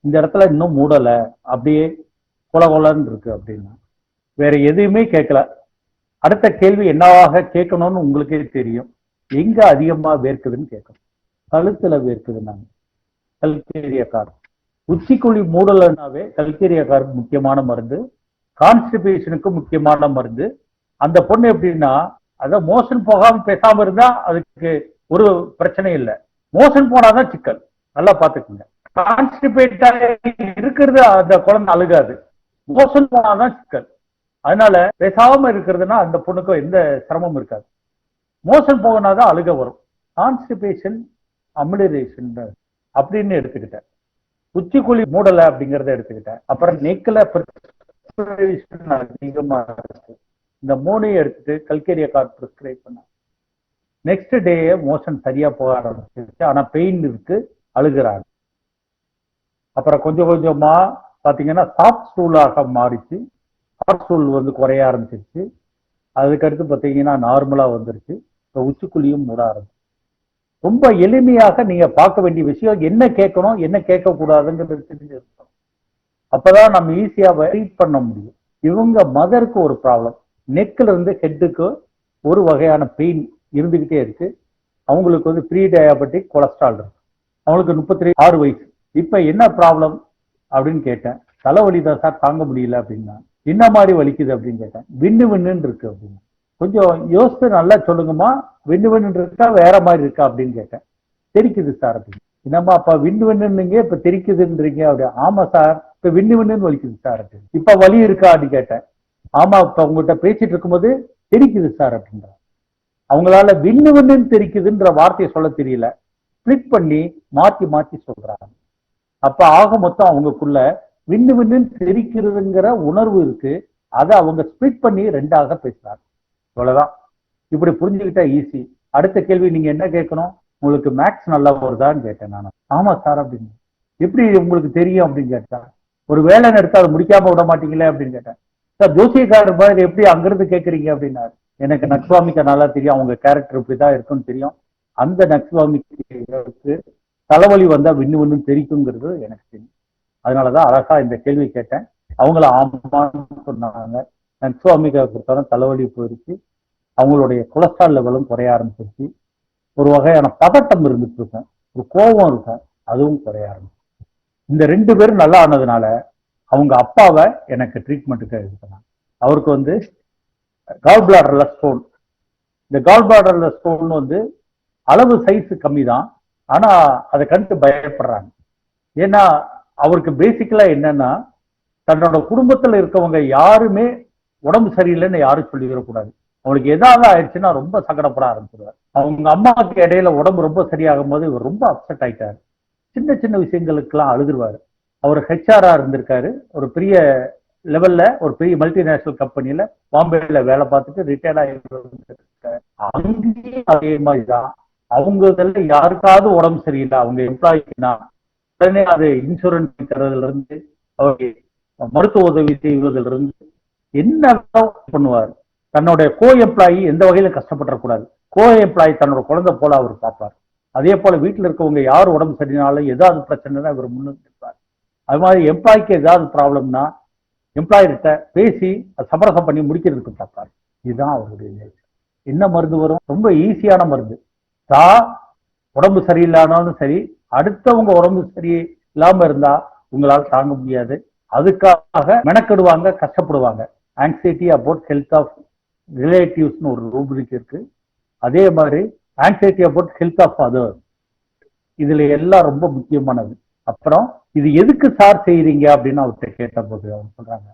இந்த இடத்துல இன்னும் மூடல, அப்படியே கொலன்னு இருக்கு அப்படின்னா. வேற எதுவுமே கேட்கல. அடுத்த கேள்வி என்னவாக கேட்கணும்னு உங்களுக்கே தெரியும். எங்க அதிகமா வேர்க்குதுன்னு கேட்கணும். கழுத்துல வேர்க்குதுன்னாங்க. Calcarea carb. உச்சிக்குழி மூடலன்னாவே கல்கேரியா கார் முக்கியமான மருந்து, கான்ஸ்டிபேஷனுக்கு முக்கியமான மருந்து. அந்த பொண்ணு எப்படின்னா, அதான் மோஷன் போகாம பேசாம இருந்தா அதுக்கு ஒரு பிரச்சனை இல்லை. மோஷன் போனாதான் சிக்கல். நல்லா பாத்துக்கோங்க. கான்ஸ்டிபேட்டா இருக்கிறது அந்த குழந்தை அழுகாது, மோஷன் போனாதான் சிக்கல். அதனால பேசாம இருக்கிறதுனா அந்த பொண்ணுக்கும் எந்த சிரமமும் இருக்காது. மோஷன் போகனாதான் அழுக வரும். கான்ஸ்டிபேஷன் அமிலரேஷன் அப்படின்னு எடுத்துக்கிட்டேன். உச்சிக்குழி மூடலை அப்படிங்கறத எடுத்துக்கிட்டேன். அப்புறம் நெக்ல அதிகமா இருக்கு. இந்த 3 எடுத்துட்டு கல்கேரியா கார்டு பிரிஸ்கிரைப் பண்ண. நெக்ஸ்ட் டே மோஷன் சரியா போக ஆரம்பிச்சிருச்சு. ஆனா பெயின் இருக்கு, அழுகிறாங்க. அப்புறம் கொஞ்சம் கொஞ்சமா பாத்தீங்கன்னா சாஃப்ட் ஸ்டூலாக மாறிச்சு. சாஃப்ட் ஸ்டூல் குறைய ஆரம்பிச்சிருச்சு. அதுக்கடுத்து பாத்தீங்கன்னா நார்மலா வந்துருச்சு. இப்போ உச்சிக்குழியும் மூட ஆரம்பிச்சு. ரொம்ப எளிமையாக நீங்க பார்க்க வேண்டிய விஷயம் என்ன கேட்கணும், என்ன கேட்க கூடாதுங்கிறது தெரிஞ்சிருக்கணும். அப்பதான் நம்ம ஈஸியா ட்ரீட் பண்ண முடியும். இவங்க மதருக்கு ஒரு ப்ராப்ளம், நெக்ல இருந்து ஹெட்டுக்கு ஒரு வகையான பெயின் இருந்துகிட்டே இருக்கு. அவங்களுக்கு ப்ரீ டயாபெட்டிக் கொலஸ்ட்ரால் இருக்கு. அவங்களுக்கு 36 வயசு. இப்ப என்ன ப்ராப்ளம் அப்படின்னு கேட்டேன். தலைவலி தான் சார், தாங்க முடியல அப்படின்னா. என்ன மாதிரி வலிக்குது அப்படின்னு கேட்டேன். விண்ணு விண்ணுன்னு இருக்கு அப்படின்னு. கொஞ்சம் யோசித்து நல்லா சொல்லுங்கம்மா, விண்ணு விண்ணு இருக்கா வேற மாதிரி இருக்கா அப்படின்னு கேட்டேன். தெரிக்குது சார் அப்படின்னு. என்னம்மா அப்ப விண்ணு விண்ணுன்னீங்க, இப்ப தெரிக்குதுன்றீங்க அப்படி. ஆமா சார், இப்ப விண்ணு விண்ணுன்னு வலிக்குது சார் அப்படின்னு. இப்ப வலி இருக்கா அப்படின்னு கேட்டேன். ஆமா, இப்ப உங்ககிட்ட பேசிட்டு இருக்கும்போது தெரிக்குது சார் அப்படின்ற. அவங்களால விண்ணு விண்ணுன்னு தெரிக்குதுன்ற வார்த்தையை சொல்ல தெரியல, ஸ்பிளிட் பண்ணி மாத்தி மாத்தி சொல்றாங்க. அப்ப ஆக மொத்தம் அவங்களுக்குள்ள விண்ணு விண்ணுன்னு தெரிக்கிறதுங்கிற உணர்வு இருக்கு. அதை அவங்க ஸ்பிளிட் பண்ணி 2ஆக பேசுறாங்க. இவ்வளவுதான். இப்படி புரிஞ்சுக்கிட்டா ஈஸி. அடுத்த கேள்வி நீங்க என்ன கேட்கணும், உங்களுக்கு மேக்ஸ் நல்லா வருதான்னு கேட்டேன் நான். ஆமா சார் அப்படின்னு. எப்படி உங்களுக்கு தெரியும் அப்படின்னு கேட்டா, ஒரு வேலை எடுத்து அதை முடிக்காம விட மாட்டீங்களே அப்படின்னு கேட்டேன். சார் ஜோசியக்காரர் மாதிரி எப்படி அங்கிருந்து கேட்கறீங்க அப்படின்னாரு. எனக்கு நக்ஸ்வாமிக்கு நல்லா தெரியும், அவங்க கேரக்டர் இப்படிதான் இருக்குன்னு தெரியும். அந்த நக்ஸ்வாமிக்கு தலைவலி வந்தா விண்ணு விண்ணு தெரிக்குங்கிறது எனக்கு தெரியும். அதனாலதான் அழகா இந்த கேள்வி கேட்டேன். அவங்கள ஆமான்னு சொன்னாங்க. நக்ஸ்வாமிக்கு பொறுத்தவரை தலைவலி போயிடுச்சு. அவங்களுடைய கொலஸ்ட்ரால் லெவலும் குறைய ஆரம்பிச்சிருச்சு. ஒரு வகையான பதட்டம் இருந்துட்டு இருக்கும், ஒரு கோபம் இருக்கும், அதுவும் குறைய ஆரம்பிச்சு. இந்த 2 பேரும் நல்லா ஆனதுனால அவங்க அப்பாவை எனக்கு ட்ரீட்மெண்ட்டுக்கு இது பண்ணாங்க. அவருக்கு கால் பிளாடர்ல ஸ்டோன். இந்த கால் பிளாடர்ல ஸ்டோன் அளவு சைஸ் கம்மி தான், ஆனா அதை கண்டு பயப்படுறாங்க. ஏன்னா அவருக்கு பேசிக்கலா என்னன்னா, தன்னோட குடும்பத்துல இருக்கவங்க யாருமே உடம்பு சரியில்லைன்னு யாரும் சொல்லிடக்கூடாது. அவங்களுக்கு ஏதாவது ஆயிடுச்சுன்னா ரொம்ப சங்கடப்பட ஆரம்பிச்சிருவார். அவங்க அம்மாவுக்கு இடையில உடம்பு ரொம்ப சரியாகும் போது இவர் ரொம்ப அப்செட் ஆயிட்டாரு. சின்ன சின்ன விஷயங்களுக்கெல்லாம் அழுதுருவாரு. அவர் ஹெச்ஆரா இருந்திருக்காரு. ஒரு பெரிய லெவல்ல ஒரு பெரிய மல்டிநேஷனல் கம்பெனில பாம்பேல வேலை பார்த்துட்டு ரிட்டையர்ட் ஆகிருக்காரு. அங்கேயும் அதே மாதிரிதான். அவங்க இதில் யாருக்காவது உடம்பு சரியில்லை, அவங்க எம்ப்ளாய்க்குன்னா உடனே அது இன்சூரன்ஸ் தர்றதுல இருந்து அவருக்கு மருத்துவ உதவி செய்வதில் இருந்து என்ன பண்ணுவார். தன்னுடைய கோ எம்ப்ளாயி எந்த வகையில கஷ்டப்படக்கூடாது. கோ எம்ப்ளாயி தன்னோட குழந்தை போல அவர் பார்ப்பார். அதே போல வீட்டில் இருக்கவங்க யார் உடம்பு சரினாலும் ஏதாவது பிரச்சனைனா இவர் முன்னிற்பார். அது மாதிரி எம்ப்ளாய்க்கு ஏதாவது ப்ராப்ளம்னா எம்ப்ளாயிட்ட பேசி சமரசம் பண்ணி முடிக்கிறதுக்கு பார்ப்பார். இதுதான் அவருடைய நேச்சர். என்ன மருந்து வரும்? ரொம்ப ஈஸியான மருந்து. உடம்பு சரியில்லானாலும் சரி, அடுத்தவங்க உடம்பு சரி இல்லாம இருந்தா உங்களால் தாங்க முடியாது. அதுக்காக மெனக்கெடுவாங்க, கஷ்டப்படுவாங்க. ஆங்ஸைட்டி அபவுட் ஹெல்த் ஆஃப் ரிலேட்டிவ்ஸ்னு ஒரு ரூபிரிக் இருக்கு. அதே மாதிரி anxiety about health of others, இதுல எல்லாம் ரொம்ப முக்கியமானது. அப்புறம் இது எதுக்கு சார் செய்யறீங்க அப்படின்னு அவர்கிட்ட கேட்ட போது அவங்க சொல்றாங்க,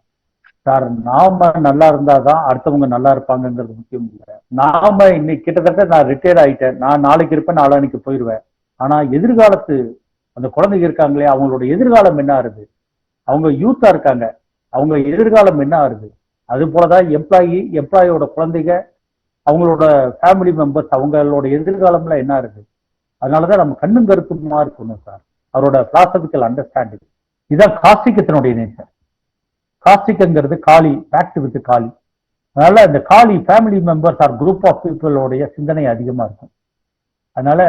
சார் நாம நல்லா இருந்தாதான் அடுத்தவங்க நல்லா இருப்பாங்கங்கிறது முக்கியம் இல்லை. நாம இன்னைக்கு கிட்டத்தட்ட நான் ரிட்டையர்ட் ஆயிட்டேன், நான் நாளைக்கு இருப்பேன், நாளானைக்கு போயிடுவேன். ஆனா எதிர்காலத்து அந்த குழந்தைங்க இருக்காங்களே, அவங்களோட எதிர்காலம் என்ன ஆகுது? அவங்க யூத்தா இருக்காங்க, அவங்க எதிர்காலம் என்ன ஆகுது? அது போலதான் எம்ப்ளாயோட குழந்தைங்க, அவங்களோட ஃபேமிலி மெம்பர்ஸ், அவங்களோட எதிர்காலம்ல என்ன ஆகுது? அதனாலதான் நம்ம கண்ணும் கருத்துமா இருக்கணும் சார். அவரோட பிலாசபிக்கல் அண்டர்ஸ்டாண்டிங் இதான் காஸ்டிகத்தினுடைய நேச்சர். காஸ்டிக்ங்கிறது காளி, பேக்ட் வித் காளி. அதனால இந்த kali family members are group of பீப்புளோடைய சிந்தனை அதிகமா இருக்கும். அதனால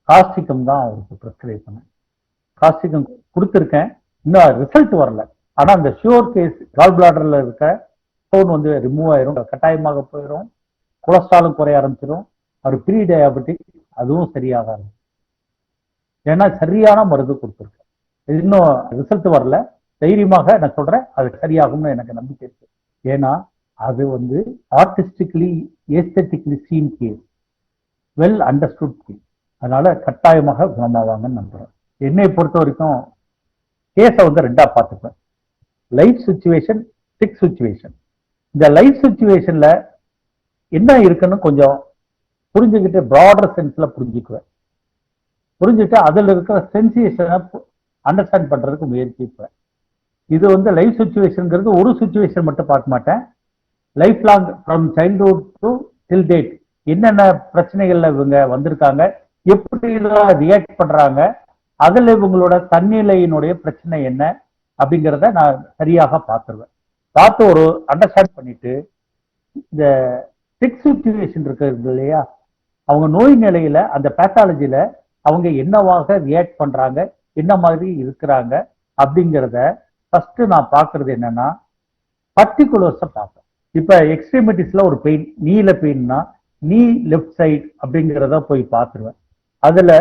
காஸ்டிகம் தான் அவருக்கு ப்ரிஸ்கிரைப் பண்ணேன். காஸ்டிகம் கொடுத்துருக்கேன், இன்னும் ரிசல்ட் வரல. ஆனா அந்த ஷுவர் கேஸ் கால் பிளாடர்ல இருக்க ஸ்டோன் வந்து ரிமூவ் ஆயிரும், கட்டாயமாக போயிடும், கொலஸ்ட்ராலும் குறைய ஆரம்பிச்சிடும், அவர் ப்ரீ டயாபெட்டிக் அதுவும் சரியாகாது. ஏன்னா சரியான மருந்து கொடுத்துருக்கேன், இன்னும் ரிசல்ட் வரல. தைரியமாக நான் சொல்றேன் அது சரியாகும்னு எனக்கு நம்பிக்கை இருக்கு. ஏன்னா அது வந்து artistically aesthetically seen case, well understood case. அதனால கட்டாயமாக குணமாவாங்கன்னு நம்புறேன். என்னை பொறுத்த வரைக்கும் கேஸை வந்து ரெண்டா பார்த்துப்பேன், லைஃப் சுச்சுவேஷன், சிக் சுச்சுவேஷன். இந்த லைஃப் சுச்சுவேஷன்ல என்ன இருக்குன்னு கொஞ்சம் புரிஞ்சுக்கிட்டு ப்ராடர் சென்ஸ்ல புரிஞ்சுக்குவேன். புரிஞ்சுட்டு அதுல இருக்கிற சென்சியேஷனை அண்டர்ஸ்டாண்ட் பண்றதுக்கு முயற்சிப்பேன். இது வந்து லைஃப் சுச்சுவேஷன்ங்கிறது ஒரு சுச்சுவேஷன் மட்டும் பார்க்க மாட்டேன், life long from childhood to till date என்னென்ன பிரச்சனைகள்ல இவங்க வந்திருக்காங்க, எப்படி ரியாக்ட் பண்றாங்க, அதுல இவங்களோட தன்னிலையினுடைய பிரச்சனை என்ன அப்படிங்கிறத நான் சரியாக பார்த்துருவேன். பார்த்து ஒரு அண்டர்ஸ்டாண்ட் பண்ணிட்டு இந்த சிக் சுச்சுவேஷன் இருக்கிறது இல்லையா, அவங்க நோய் நிலையில அந்த பேத்தாலஜில அவங்க என்னவாக ரியாக்ட் பண்றாங்க, என்ன மாதிரி இருக்கிறாங்க அப்படிங்கிறத ஃபர்ஸ்ட் நான் பார்க்கறது என்னன்னா பர்டிகுலர்ஸை பார்ப்பேன். இப்ப எக்ஸ்ட்ரீமிட்டிஸ்ல ஒரு பெயின், நீல பெயின்னா நீ லெஃப்ட் சைட் அப்படிங்கிறத போய் பார்த்துருவேன். அதுல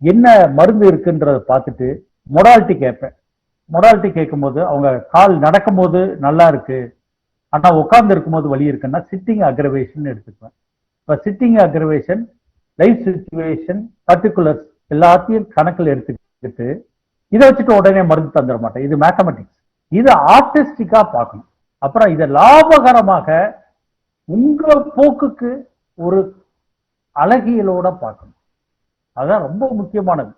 என்ன மருந்து இருக்குன்றத பார்த்துட்டு மொடாலிட்டி கேட்பேன். மொடாலிட்டி கேட்கும் போது அவங்க கால் நடக்கும் போது நல்லா இருக்கு, ஆனா உட்கார்ந்து இருக்கும் போது வலி இருக்குன்னா சிட்டிங் அக்ரவேஷன் எடுத்துக்குவேன். இப்ப sitting aggravation, life situation, particulars எல்லாத்தையும் கணக்கில் எடுத்துக்கிட்டு இதை வச்சுட்டு உடனே மருந்து தந்துட மாட்டேன். இது மேத்தமெட்டிக்ஸ், இது ஆர்டிஸ்டிக்கா பார்க்கணும். அப்புறம் இதை லாபகரமாக உங்க போக்குக்கு ஒரு அழகியலோட பார்க்கணும். அதான் ரொம்ப முக்கியமானது.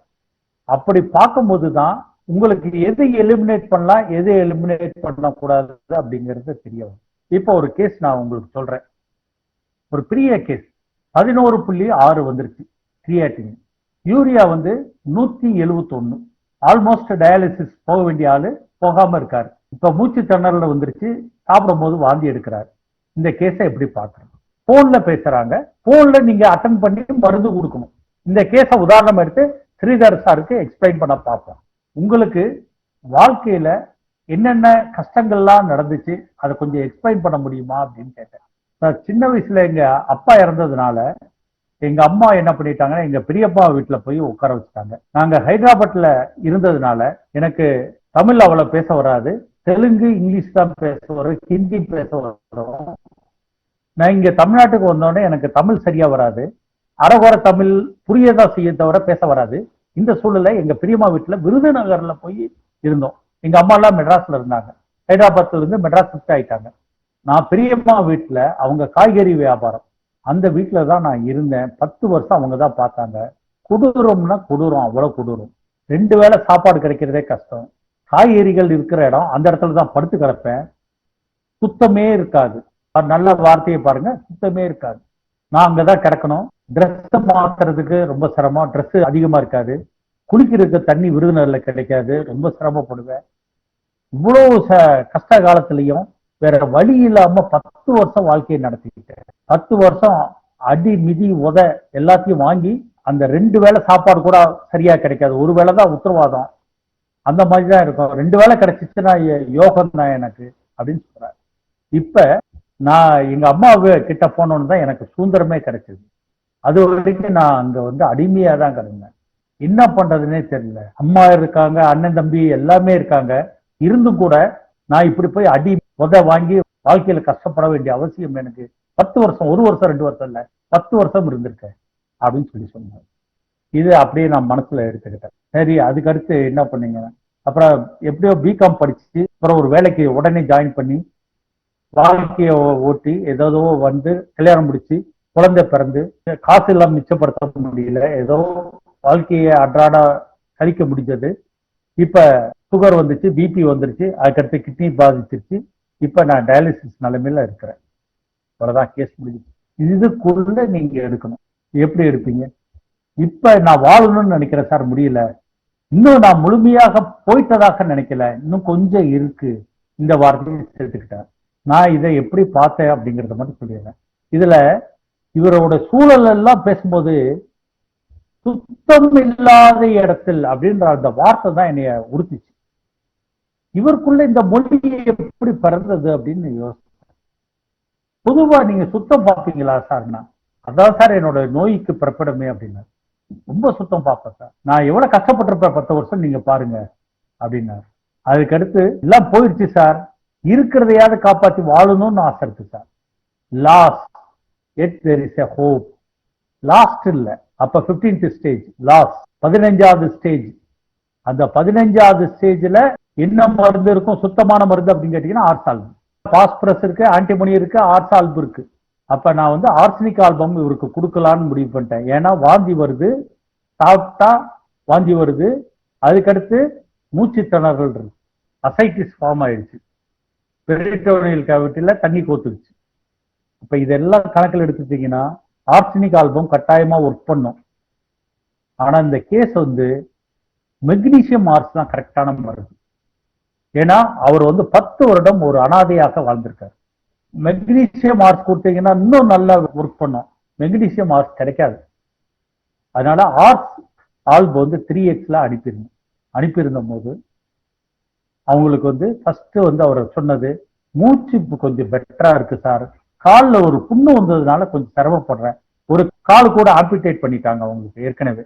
அப்படி பார்க்கும்போது தான் உங்களுக்கு எது எலிமினேட் பண்ணலாம், எது எலிமினேட் பண்ணக்கூடாது அப்படிங்கிறது தெரிய வரும். இப்போ ஒரு கேஸ் நான் உங்களுக்கு சொல்றேன், ஒரு பெரிய கேஸ். 11.6 வந்துருச்சு கிரியாட்டின், யூரியா வந்து 171, ஆல்மோஸ்ட் டயாலிசிஸ் போக வேண்டிய ஆளு போகாம இருக்காரு. இப்ப மூச்சு திணறல வந்துருச்சு, சாப்பிடும் போது வாந்தி எடுக்கிறாரு. இந்த கேஸை எப்படி பார்க்கணும்? போன்ல பேசுறாங்க, போன்ல நீங்க அட்டன் பண்ணி மருந்து கொடுக்கணும். இந்த கேஸை உதாரணம் எடுத்து ஸ்ரீதர் சாருக்கு எக்ஸ்பிளைன் பண்ண பார்ப்போம். உங்களுக்கு வாழ்க்கையில என்னென்ன கஷ்டங்கள்லாம் நடந்துச்சு அதை கொஞ்சம் எக்ஸ்பிளைன் பண்ண முடியுமா அப்படின்னு கேட்டேன். சின்ன வயசுல எங்க அப்பா இறந்ததுனால எங்க அம்மா என்ன பண்ணிட்டாங்கன்னா எங்க பெரியப்பா வீட்டுல போய் உட்கார வச்சுட்டாங்க. நாங்க ஹைதராபாத்ல இருந்ததுனால எனக்கு தமிழ் அவ்வளவு பேச வராது, தெலுங்கு இங்கிலீஷ் தான் பேச வரும், ஹிந்தி பேச வரும். நான் இங்க தமிழ்நாட்டுக்கு வந்தோடனே எனக்கு தமிழ் சரியா வராது, அரகுற தமிழ் புரியதா செய்ய தவிர பேச வராது. இந்த சூழ்நிலை எங்க பெரியம்மா வீட்டுல விருதுநகர்ல போய் இருந்தோம். எங்க அம்மா எல்லாம் மெட்ராஸ்ல இருந்தாங்க, ஹைதராபாத்ல இருந்து மெட்ராஸ் ஷிஃப்ட் ஆயிட்டாங்க. நான் பெரியம்மா வீட்டுல அவங்க காய்கறி வியாபாரம், அந்த வீட்டுல தான் நான் இருந்தேன். 10 வருஷம் அவங்க தான் பார்த்தாங்க. கொடூரம்னா கொடூரம், அவ்வளவு கொடூரம். 2 வேளை சாப்பாடு கிடைக்கிறதே கஷ்டம். காய்கறிகள் இருக்கிற இடம், அந்த இடத்துல தான் படுத்து கிடப்பேன். சுத்தமே இருக்காது, நல்ல வார்த்தையை பாருங்க, சுத்தமே இருக்காது. நான் அங்கதான் கிடக்கணும். ட்ரெஸ் மாத்துறதுக்கு ரொம்ப சிரமம், ட்ரெஸ் அதிகமா இருக்காது. குளிக்கிறதுக்கு தண்ணி விருதுநகர்ல கிடைக்காது, ரொம்ப சிரமப்படுவேன். இவ்வளவு கஷ்ட காலத்திலையும் வேற வழி இல்லாம 10 வருஷம் வாழ்க்கையை நடத்திக்கிட்டேன். 10 வருஷம் அடி மிதி உத எல்லாத்தையும் வாங்கி அந்த 2 வேளை சாப்பாடு கூட சரியா கிடைக்காது, ஒரு வேளை தான் உத்தரவாதம், அந்த மாதிரிதான் இருக்கும். 2 வேளை கிடைச்சிச்சுன்னா யோகம் தான் எனக்கு அப்படின்னு சொல்றாரு. இப்ப நான் எங்க அம்மா கிட்ட போனோன்னு தான் எனக்கு சுதந்திரமே கிடைச்சது. அது வரைக்கும் நான் அங்க வந்து அடிமையா தான் கிடந்தேன். என்ன பண்றதுன்னே தெரியல. அம்மா இருக்காங்க, அண்ணன் தம்பி எல்லாமே இருக்காங்க, இருந்தும் கூட நான் இப்படி போய் அடி உத வாங்கி வாழ்க்கையில கஷ்டப்பட வேண்டிய அவசியம் எனக்கு 10 வருஷம், 1 வருஷம் 2 வருஷம் இல்ல, 10 வருஷம் இருந்திருக்கேன் அப்படின்னு சொல்லி சொன்னாங்க. இது அப்படியே நான் மனசுல எடுத்துக்கிட்டேன். சரி, அதுக்கடுத்து என்ன பண்ணீங்க, அப்புறம் எப்படியோ பிகாம் படிச்சு அப்புறம் ஒரு வேலைக்கு உடனே ஜாயின் பண்ணி வாழ்க்கையை ஓட்டி ஏதோ வந்து கல்யாணம் முடிச்சு குழந்தை பிறந்து காசு எல்லாம் மிச்சப்படுத்த முடியல, ஏதோ வாழ்க்கையை அன்றாட கழிக்க முடிஞ்சது. இப்ப சுகர் வந்துச்சு, பிபி வந்துருச்சு, அதுக்கடுத்து கிட்னி பாதிச்சிருச்சு. இப்ப நான் டயாலிசிஸ் நிலைமையில இருக்கிறேன். அவ்வளவுதான், கேஸ் முடிஞ்சிச்சு. இதுக்குள்ள நீங்க எடுக்கணும். எப்படி எடுப்பீங்க? இப்ப நான் வாழணும்னு நினைக்கிறேன் சார், முடியல. இன்னும் நான் முழுமையாக போயிட்டதாக நினைக்கல, இன்னும் கொஞ்சம் இருக்கு. இந்த வார்த்தையை சேர்த்துக்கிட்டேன். நான் இதை எப்படி பார்த்தேன் அப்படிங்கறத மட்டும் சொல்லிடுறேன். இதுல இவரோட சூழல் எல்லாம் பேசும்போது சுத்தம் இல்லாத இடத்தில் அப்படின்ற அந்த வார்த்தை தான் என்னைய உறுத்திச்சு. இவருக்குள்ள இந்த மொழி எப்படி பிறந்தது அப்படின்னு யோசிச்சேன். பொதுவா நீங்க சுத்தம் பார்ப்பீங்களா சார்னா, அதான் சார் என்னோட நோய்க்கு பிறப்பிடமே அப்படின்னா, ரொம்ப சுத்தம் பார்ப்பேன் சார், நான் எவ்வளவு கஷ்டப்பட்டிருப்பேன் 10 வருஷம் நீங்க பாருங்க அப்படின்னாரு. அதுக்கடுத்து எல்லாம் போயிடுச்சு சார், இருக்கிறதையாவது காப்பாற்றி வாழணும்னு ஆசை இருக்கு sir. Lost yet there is a hope. Lost இல்ல, அப்ப 15th ஸ்டேஜ், லாஸ்ட் 15வது ஸ்டேஜ். அந்த 15வது ஸ்டேஜ்ல என்ன மருந்து இருக்கும், சுத்தமான மருந்து அப்படின்னு கேட்டீங்கன்னா ஆர்சால்பு. பாஸ்பரஸ் இருக்கு, ஆன்டிமோனி இருக்கு, ஆர்சால்பு இருக்கு. அப்ப நான் வந்து ஆர்சனிக் ஆல்பம் இவருக்கு கொடுக்கலான்னு முடிவு பண்ணிட்டேன். ஏன்னா வாந்தி வருது, சாப்பிட்டா வாந்தி வருது, அதுக்கடுத்து மூச்சு திணறல் இருக்கு, அசைட்டிஸ் ஃபார்ம் ஆயிடுச்சு, பெரிட்டோனியல் கேவிட்டில தண்ணி கோத்துருச்சு. இப்ப இதெல்லாம் கணக்கில் எடுத்துட்டீங்கன்னா ஆர்சனிக் ஆல்பம் கட்டாயமா ஒர்க் பண்ணும். ஆனா இந்த கேஸ் வந்து மெக்னீசியம் மார்ஸ் தான் கரெக்டான மருந்து. ஏன்னா அவர் வந்து 10 வருடம் ஒரு அனாதையாக வாழ்ந்திருக்காரு. மெக்னீசியம் மார்ஸ் கொடுத்தீங்கன்னா இன்னும் நல்லா ஒர்க் பண்ணும். மெக்னீசியம் மார்ஸ் கிடைக்காது. அதனால ஆல்பம் வந்து 3x அனுப்பியிருந்த போது அவங்களுக்கு வந்து ஃபர்ஸ்ட் வந்து அவர் சொன்னது, மூச்சு கொஞ்சம் பெட்டரா இருக்கு சார், காலில் ஒரு புண்ணு வந்ததுனால கொஞ்சம் சிரமப்படுறேன். ஒரு கால் கூட ஆம்பிடேட் பண்ணிட்டாங்க அவங்களுக்கு ஏற்கனவே.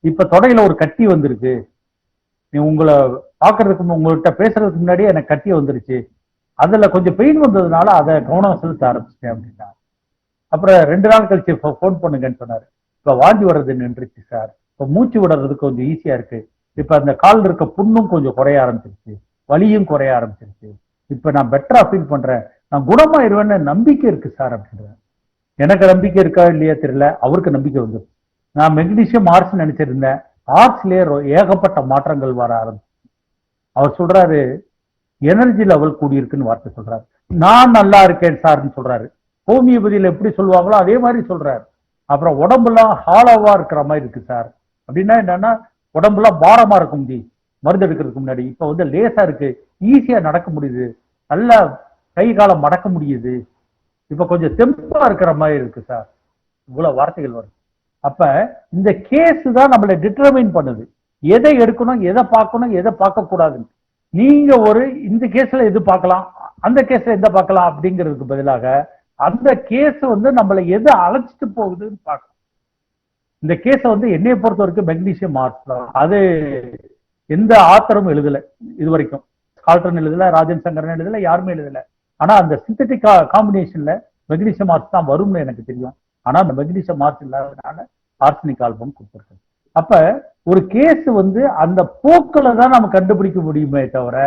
இப்ப தொடையில ஒரு கட்டி வந்திருக்கு, நீ உங்களை பாக்குறதுக்கு உங்கள்கிட்ட பேசுறதுக்கு முன்னாடியே எனக்கு கட்டி வந்துருச்சு, அதுல கொஞ்சம் பெயின் வந்ததுனால அதை கவனம் செலுத்த ஆரம்பிச்சிட்டேன் அப்படின்னா. அப்புறம் 2 நாள் கழிச்சு போன் பண்ணுங்கன்னு சொன்னாரு. இப்ப வாந்தி வர்றது நின்றுச்சு சார், இப்ப மூச்சு விடுறதுக்கு கொஞ்சம் ஈஸியா இருக்கு, இப்ப அந்த கால் இருக்க புண்ணும் கொஞ்சம் குறைய ஆரம்பிச்சிருச்சு, வலியும் குறைய ஆரம்பிச்சிருச்சு, இப்ப நான் பெட்டரா ஃபீல் பண்றேன், நான் குணமாயிருவேன்னு நம்பிக்கை இருக்கு சார் அப்படின்றேன். எனக்கு நம்பிக்கை இருக்கா இல்லையா தெரியல, அவருக்கு நம்பிக்கை வந்துருக்கு. நான் மெக்னீசியம் ஆர்ட்ஸ் நினைச்சிருந்தேன், ஆர்ட்ஸ்லயே ஏகப்பட்ட மாற்றங்கள் வர ஆரம்பிச்சு. அவர் சொல்றாரு எனர்ஜி லெவல் கூடியிருக்குன்னு வார்த்தை சொல்றாரு. நான் நல்லா இருக்கேன் சார்ன்னு சொல்றாரு. ஹோமியோபதியில எப்படி சொல்லுவாங்களோ அதே மாதிரி சொல்றாரு. அப்புறம் உடம்புலாம் ஹாலோவா இருக்கிற மாதிரி இருக்கு சார். அப்படின்னா என்னன்னா, உடம்புலாம் பாரமா இருக்கும் மருந்து எடுக்கிறதுக்கு முன்னாடி, இப்ப வந்து லேசா இருக்கு, ஈஸியா நடக்க முடியுது, நல்லா கை காலம் மடக்க முடியுது, இப்ப கொஞ்சம் தெம்பா இருக்கிற மாதிரி இருக்கு சார். இவ்வளவு வார்த்தைகள் வரும். அப்ப இந்த கேஸ் தான் நம்மளை டிட்டர்மைன் பண்ணுது, எதை எடுக்கணும், எதை பார்க்கணும், எதை பார்க்க கூடாதுன்னு. நீங்க ஒரு இந்த கேஸ்ல எது பார்க்கலாம், அந்த கேஸ்ல எந்த பார்க்கலாம் அப்படிங்கிறதுக்கு பதிலாக அந்த கேஸ் வந்து நம்மளை எது அழைச்சிட்டு போகுதுன்னு பார்க்கணும். இந்த கேஸ வந்து என்னைய பொறுத்த வரைக்கும் மெக்னீசியம் மார்ஸ் தான். அது எந்த ஆத்தரும் எழுதல இது வரைக்கும், கால்டன் எழுதல, ராஜன் சங்கரன் எழுதல, யாருமே எழுதல. ஆனா அந்த சிந்தட்டிக் காம்பினேஷன்ல மெக்னீசியம் மார்ஸ் தான் வரும்னு எனக்கு தெரியும். ஆனா அந்த மெக்னீசியம் மார்ஸ் இல்லாதனால ஆர்சனிக் ஆல்பம் கொடுத்துருக்கேன். அப்ப ஒரு கேஸ் வந்து அந்த போக்குல தான் நம்ம கண்டுபிடிக்க முடியுமே தவிர,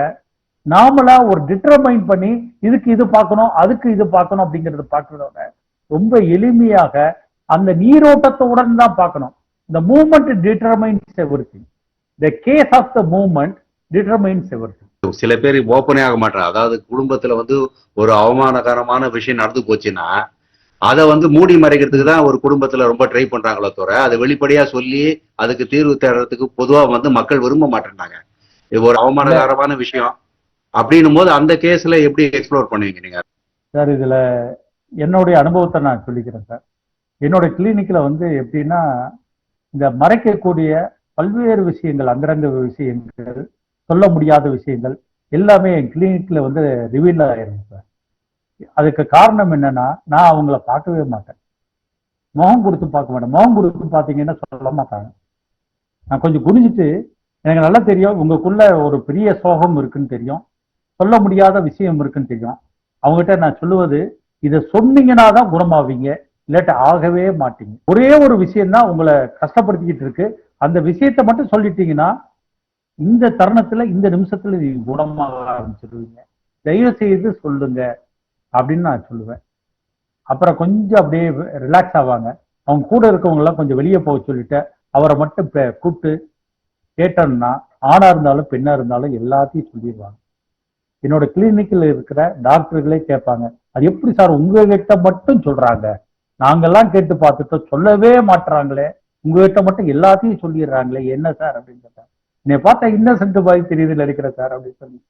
நாமளா ஒரு டிட்டர்மைன் பண்ணி இதுக்கு இது பார்க்கணும், அதுக்கு இது பார்க்கணும் அப்படிங்கறத பார்க்கறதோட ரொம்ப எளிமையாக அந்த நீரோட்டத்துடன் தான் பார்க்கணும். The movement determines everything. The case of the movement determines everything. சில பேர் ஓப்பனே ஆக மாட்டாங்க. அதாவது குடும்பத்துல வந்து ஒரு அவமானகரமான விஷயம் நடந்து போச்சுன்னா அதை வந்து மூடி மறைக்கிறதுக்கு தான் ஒரு குடும்பத்துல ரொம்ப ட்ரை பண்றாங்களோ தவிர அதை வெளிப்படையா சொல்லி அதுக்கு தீர்வு தேடுறதுக்கு பொதுவா வந்து மக்கள் விரும்ப மாட்டேன்றாங்க. இது ஒரு அவமானகரமான விஷயம் அப்படின்னும் போது அந்த கேஸ்ல எப்படி எக்ஸ்ப்ளோர் பண்ணுவீங்க நீங்க? சார் இதுல என்னுடைய அனுபவத்தை நான் சொல்லிக்கிறேன் சார். என்னோட கிளினிக்ல வந்து எப்படின்னா, இந்த மறைக்கக்கூடிய பல்வேறு விஷயங்கள், அந்தரங்க விஷயங்கள், சொல்ல முடியாத விஷயங்கள் எல்லாமே என் கிளினிக்ல வந்து ரிவீல் ஆயிரும் சார். அதுக்கு காரணம் என்னன்னா, நான் அவங்கள பார்க்கவே மாட்டேன், முகம் கொடுத்து பார்க்க மாட்டேன். முகம் கொடுத்து பார்த்தீங்கன்னா சொல்ல மாட்டாங்க. நான் கொஞ்சம் குனிஞ்சிட்டு, எனக்கு நல்லா தெரியும் உங்களுக்குள்ள ஒரு பெரிய சோகம் இருக்குன்னு தெரியும், சொல்ல முடியாத விஷயம் இருக்குன்னு தெரியும். அவங்ககிட்ட நான் சொல்லுவது, இதை சொன்னீங்கன்னா தான் குணமாவீங்க, இல்லாட்ட ஆகவே மாட்டீங்க. ஒரே ஒரு விஷயம் தான் உங்களை கஷ்டப்படுத்திக்கிட்டு இருக்கு, அந்த விஷயத்தை மட்டும் சொல்லிட்டீங்கன்னா இந்த தருணத்துல இந்த நிமிஷத்துல நீங்க குணமாக ஆரம்பிச்சிருவீங்க, தயவு செய்து சொல்லுங்க அப்படின்னு நான் சொல்லுவேன். அப்புறம் கொஞ்சம் அப்படியே ரிலாக்ஸ் ஆவாங்க. அவங்க கூட இருக்கவங்க எல்லாம் கொஞ்சம் வெளியே போக சொல்லிட்டு அவரை மட்டும் கூப்பிட்டு கேட்டோம்னா, ஆணா இருந்தாலும் பெண்ணா இருந்தாலும் எல்லாத்தையும் சொல்லிடுவாங்க. என்னோட கிளினிக்ல இருக்கிற டாக்டர்களே கேட்பாங்க, அது எப்படி சார் உங்ககிட்ட மட்டும் சொல்றாங்க, நாங்கெல்லாம் கேட்டு பார்த்துட்டோம் சொல்லவே மாட்டுறாங்களே, உங்ககிட்ட மட்டும் எல்லாத்தையும் சொல்லிடுறாங்களே என்ன சார் அப்படின்னு கேட்டாங்க. என்னை பார்த்தா இன்னசென்ட் பாய் தெரியுது நினைக்கிறேன் சார் அப்படின்னு சொல்லி.